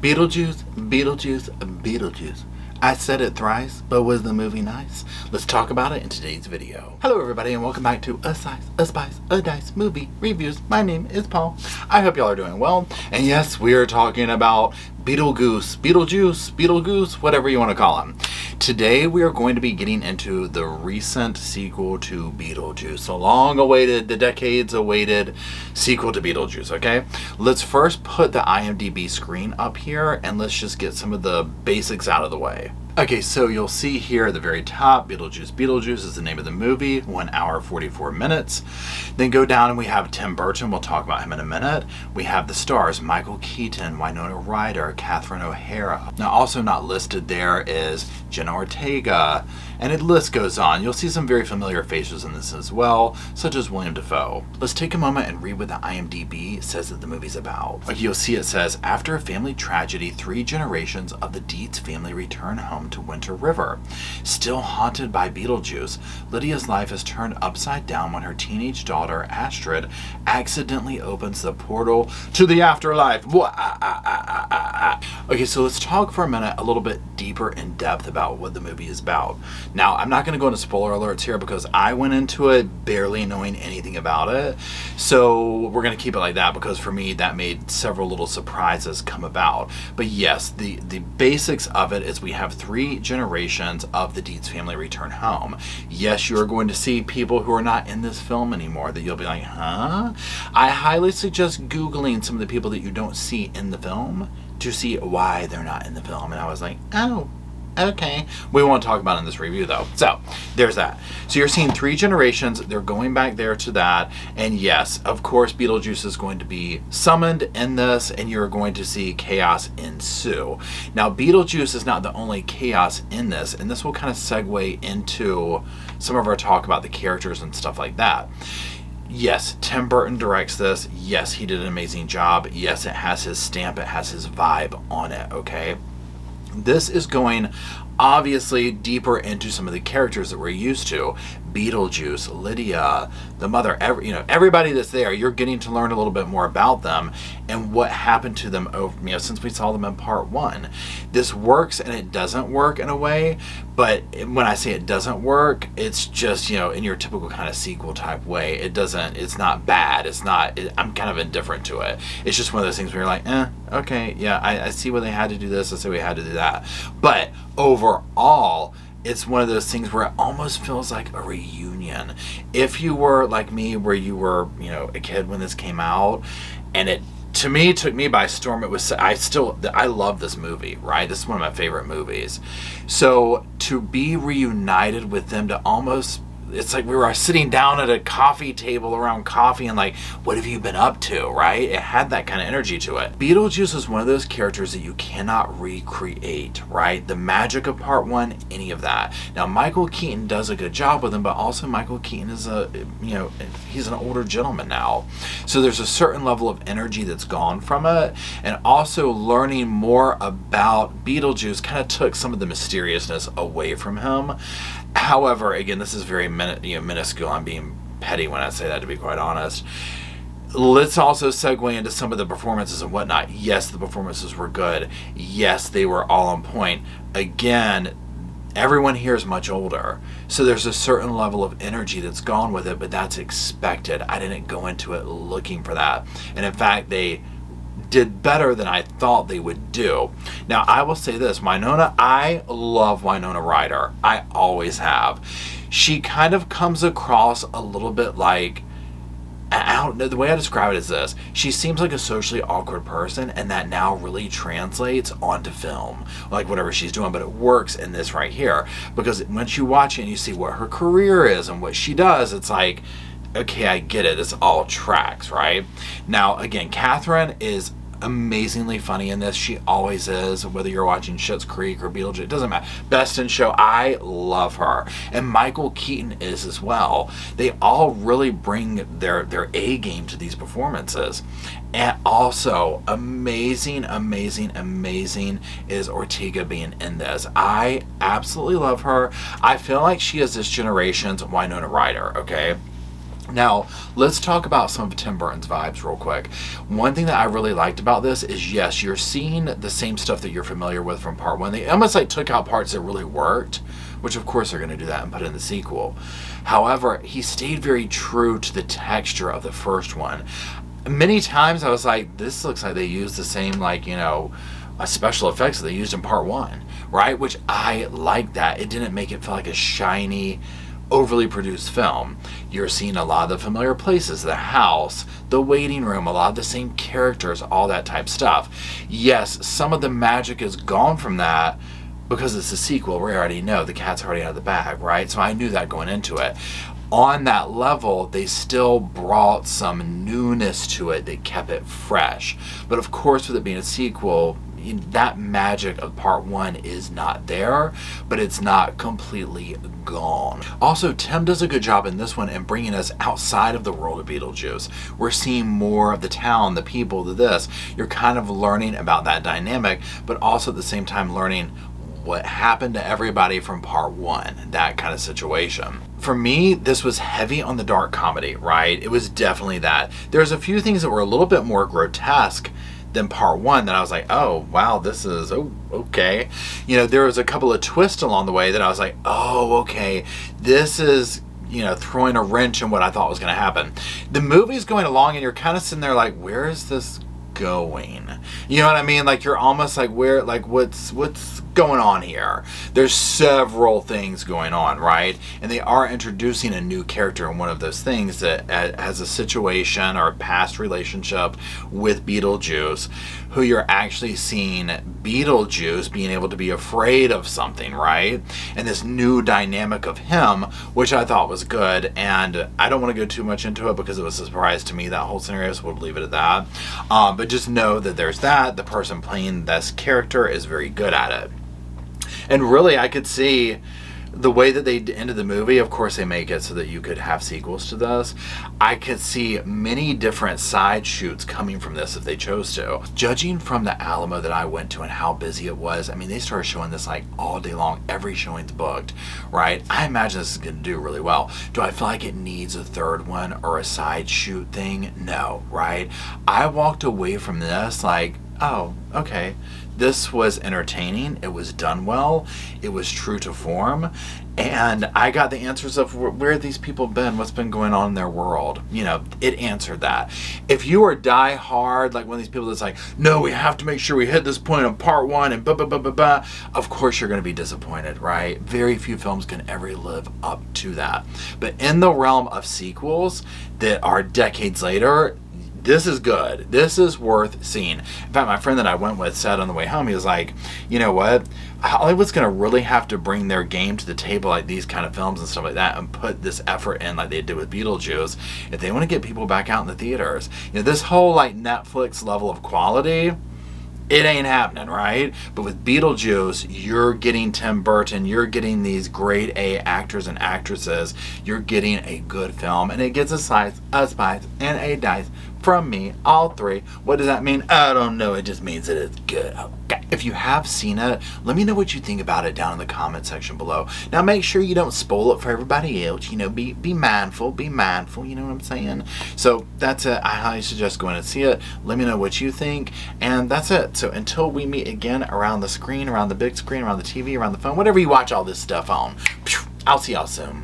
Beetlejuice, Beetlejuice, Beetlejuice. I said it thrice, but was the movie nice? Let's talk about it in today's video. Hello everybody and welcome back to A Size, A Spice, A Dice Movie Reviews. My name is Paul. I hope y'all are doing well. And yes, we are talking about Beetlejuice, Beetlejuice, whatever you want to call him. Today we are going to be getting into the recent sequel to Beetlejuice. A long-awaited, the decades-awaited sequel to Beetlejuice, okay? Let's first put the IMDb screen up here and let's just get some of the basics out of the way. Okay, so you'll see here at the very top, Beetlejuice is the name of the movie, 1 hour, 44 minutes. Then go down and we have Tim Burton, we'll talk about him in a minute. We have the stars, Michael Keaton, Winona Ryder, Catherine O'Hara. Now also not listed there is Jenna Ortega, and the list goes on. You'll see some very familiar faces in this as well, such as William Dafoe. Let's take a moment and read what the IMDb says that the movie's about. You'll see it says, after a family tragedy, 3 generations of the Deetz family return home to Winter River. Still haunted by Beetlejuice, Lydia's life is turned upside down when her teenage daughter, Astrid, accidentally opens the portal to the afterlife. Okay, so let's talk for a minute a little bit deeper in depth about what the movie is about. Now, I'm not going to go into spoiler alerts here because I went into it barely knowing anything about it. So we're going to keep it like that because for me, that made several little surprises come about. But yes, the basics of it is we have 3 generations of the Deetz family return home. Yes, you're going to see people who are not in this film anymore that you'll be like, huh? I highly suggest Googling some of the people that you don't see in the film to see why they're not in the film. And I was like, oh, okay. We won't talk about it in this review though. So there's that. So you're seeing 3 generations. They're going back there to that. And yes, of course, Beetlejuice is going to be summoned in this and you're going to see chaos ensue. Now, Beetlejuice is not the only chaos in this, and this will kind of segue into some of our talk about the characters and stuff like that. Yes, Tim Burton directs this. Yes, he did an amazing job. Yes, it has his stamp. It has his vibe on it, okay? This is going obviously deeper into some of the characters that we're used to. Beetlejuice, Lydia, the mother, everybody that's there, you're getting to learn a little bit more about them and what happened to them over, since we saw them in part 1. This works and it doesn't work in a way, but when I say it doesn't work, it's just, in your typical kind of sequel type way. It's not bad. I'm kind of indifferent to it. It's just one of those things where you're like, okay, yeah, I see why they had to do this. I see why they had to do that. But overall, it's one of those things where it almost feels like a reunion. If you were like me, where you were, a kid when this came out, and it, to me, took me by storm. I love this movie, right? This is one of my favorite movies. So to be reunited with them, to almost, it's like we were sitting down at a coffee table around coffee and like, what have you been up to, right? It had that kind of energy to it. Beetlejuice is one of those characters that you cannot recreate, right? The magic of part 1, any of that. Now, Michael Keaton does a good job with him, but also Michael Keaton is he's an older gentleman now. So there's a certain level of energy that's gone from it. And also learning more about Beetlejuice kind of took some of the mysteriousness away from him. However, again, this is very minuscule. I'm being petty when I say that, to be quite honest. Let's also segue into some of the performances and whatnot. Yes, the performances were good. Yes, they were all on point. Again, everyone here is much older. So there's a certain level of energy that's gone with it, but that's expected. I didn't go into it looking for that. And in fact, they did better than I thought they would do. Now, I will say this, I love Winona Ryder. I always have. She kind of comes across a little bit like, I don't know, the way I describe it is this. She seems like a socially awkward person, and that now really translates onto film, like whatever she's doing, but it works in this right here. Because once you watch it and you see what her career is and what she does, it's like, okay, I get it. This all tracks, right? Now, again, Catherine is amazingly funny in this. She always is, whether you're watching Schitt's Creek or Beetlejuice, it doesn't matter. Best in Show, I love her. And Michael Keaton is as well. They all really bring their A game to these performances. And also, amazing is Ortega being in this. I absolutely love her. I feel like she is this generation's Winona Ryder, okay? Now, let's talk about some of Tim Burton's vibes real quick. One thing that I really liked about this is, yes, you're seeing the same stuff that you're familiar with from part one. They almost like took out parts that really worked, which of course they're going to do that and put in the sequel. However, he stayed very true to the texture of the first one. Many times I was like, this looks like they used the same, like, you know, special effects that they used in part one, right? Which I like that. It didn't make it feel like a shiny, overly produced film. You're seeing a lot of the familiar places, the house, the waiting room, a lot of the same characters, all that type stuff. Yes, some of the magic is gone from that because it's a sequel. We already know the cat's already out of the bag, right? So I knew that going into it. On that level, they still brought some newness to it that kept it fresh. But of course, with it being a sequel, that magic of part one is not there, but it's not completely gone. Also, Tim does a good job in this one in bringing us outside of the world of Beetlejuice. We're seeing more of the town, the people, this. You're kind of learning about that dynamic, but also at the same time learning what happened to everybody from part one, that kind of situation. For me, this was heavy on the dark comedy, right? It was definitely that. There's a few things that were a little bit more grotesque than part one that I was like, oh, wow, this is, oh, okay. You know, there was a couple of twists along the way that I was like, oh, okay, this is, you know, throwing a wrench in what I thought was going to happen. The movie's going along and you're kind of sitting there like, where is this going? You know what I mean? Like, you're almost like, where, like, what's going on here? There's several things going on, right? And they are introducing a new character in one of those things that has a situation or a past relationship with Beetlejuice, who you're actually seeing Beetlejuice being able to be afraid of something, right? And this new dynamic of him, which I thought was good. And I don't want to go too much into it because it was a surprise to me, that whole scenario, so we'll leave it at that. But just know that there's that. The person playing this character is very good at it. And really, I could see the way that they ended the movie. Of course, they make it so that you could have sequels to this. I could see many different side shoots coming from this if they chose to. Judging from the Alamo that I went to and how busy it was, I mean, they started showing this like all day long. Every showing's booked, right? I imagine this is going to do really well. Do I feel like it needs a third one or a side shoot thing? No, right? I walked away from this like, oh, okay. This was entertaining. It was done well. It was true to form. And I got the answers of where these people been, what's been going on in their world. You know, it answered that. If you are die hard, like one of these people that's like, no, we have to make sure we hit this point on part one and blah, blah, blah, blah, blah, of course you're going to be disappointed, right? Very few films can ever live up to that. But in the realm of sequels that are decades later, this is good. This is worth seeing. In fact, my friend that I went with said on the way home, he was like, you know what? Hollywood's going to really have to bring their game to the table, like these kind of films and stuff like that, and put this effort in like they did with Beetlejuice if they want to get people back out in the theaters. You know, this whole like Netflix level of quality, it ain't happening, right? But with Beetlejuice, you're getting Tim Burton, you're getting these grade A actors and actresses, you're getting a good film, and it gets a slice, a spice, and a dice from me, all three. What does that mean? I don't know. It just means that it's good. Okay. If you have seen it, let me know what you think about it down in the comment section below. Now make sure you don't spoil it for everybody else. You know, be mindful, you know what I'm saying? So that's it. I highly suggest going and see it. Let me know what you think. And that's it. So until we meet again around the screen, around the big screen, around the TV, around the phone, whatever you watch all this stuff on, I'll see y'all soon.